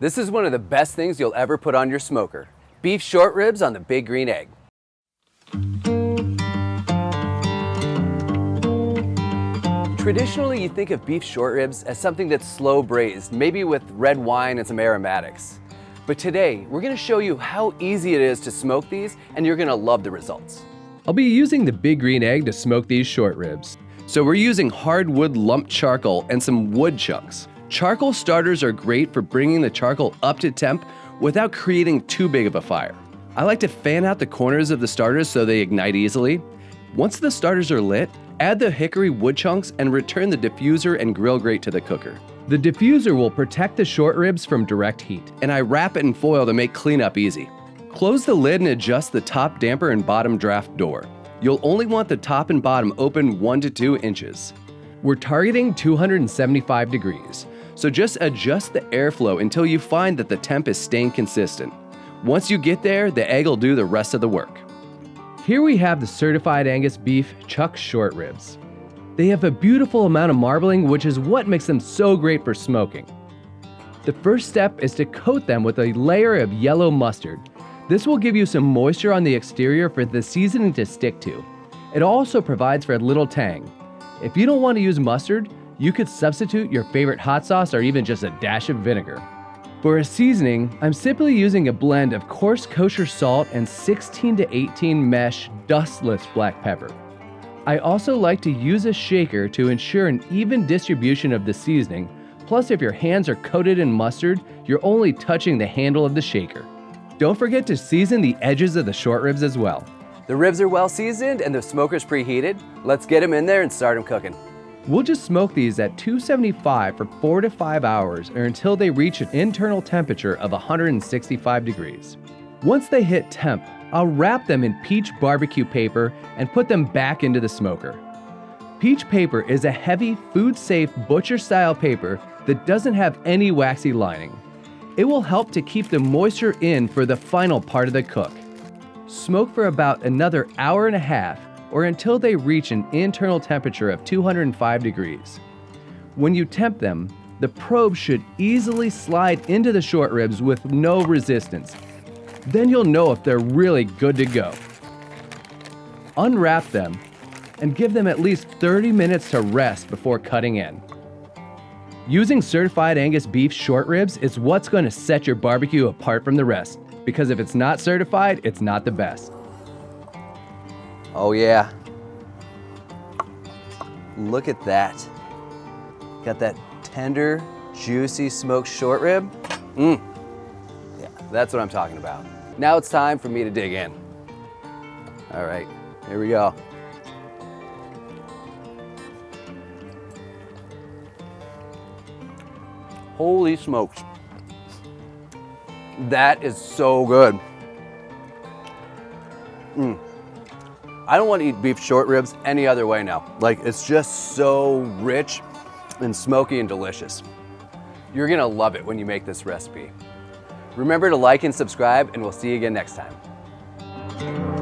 This is one of the best things you'll ever put on your smoker. Beef short ribs on the big green egg. Traditionally, you think of beef short ribs as something that's slow braised, maybe with red wine and some aromatics. But today, we're gonna show you how easy it is to smoke these, and you're gonna love the results. I'll be using the big green egg to smoke these short ribs. So we're using hardwood lumped charcoal and some wood chunks. Charcoal starters are great for bringing the charcoal up to temp without creating too big of a fire. I like to fan out the corners of the starters so they ignite easily. Once the starters are lit, add the hickory wood chunks and return the diffuser and grill grate to the cooker. The diffuser will protect the short ribs from direct heat. And I wrap it in foil to make cleanup easy. Close the lid and adjust the top damper and bottom draft door. You'll only want the top and bottom open 1 to 2 inches. We're targeting 275 degrees. So just adjust the airflow until you find that the temp is staying consistent. Once you get there, the egg will do the rest of the work. Here we have the Certified Angus Beef chuck short ribs. They have a beautiful amount of marbling, which is what makes them so great for smoking. The first step is to coat them with a layer of yellow mustard. This will give you some moisture on the exterior for the seasoning to stick to. It also provides for a little tang. If you don't want to use mustard, you could substitute your favorite hot sauce or even just a dash of vinegar. For a seasoning, I'm simply using a blend of coarse kosher salt and 16 to 18 mesh dustless black pepper. I also like to use a shaker to ensure an even distribution of the seasoning. Plus, if your hands are coated in mustard, you're only touching the handle of the shaker. Don't forget to season the edges of the short ribs as well. The ribs are well seasoned and the smoker's preheated. Let's get them in there and start them cooking. We'll just smoke these at 275 for 4 to 5 hours or until they reach an internal temperature of 165 degrees. Once they hit temp, I'll wrap them in peach barbecue paper and put them back into the smoker. Peach paper is a heavy, food-safe, butcher-style paper that doesn't have any waxy lining. It will help to keep the moisture in for the final part of the cook. Smoke for about another hour and a half or until they reach an internal temperature of 205 degrees. When you temp them, the probe should easily slide into the short ribs with no resistance. Then you'll know if they're really good to go. Unwrap them and give them at least 30 minutes to rest before cutting in. Using Certified Angus Beef short ribs is what's going to set your barbecue apart from the rest, because if it's not certified, it's not the best. Oh yeah. Look at that. Got that tender, juicy smoked short rib. Yeah, that's what I'm talking about. Now it's time for me to dig in. All right, here we go. Holy smokes. That is so good. I don't want to eat beef short ribs any other way now. Like, it's just so rich and smoky and delicious. You're gonna love it when you make this recipe. Remember to like and subscribe, and we'll see you again next time.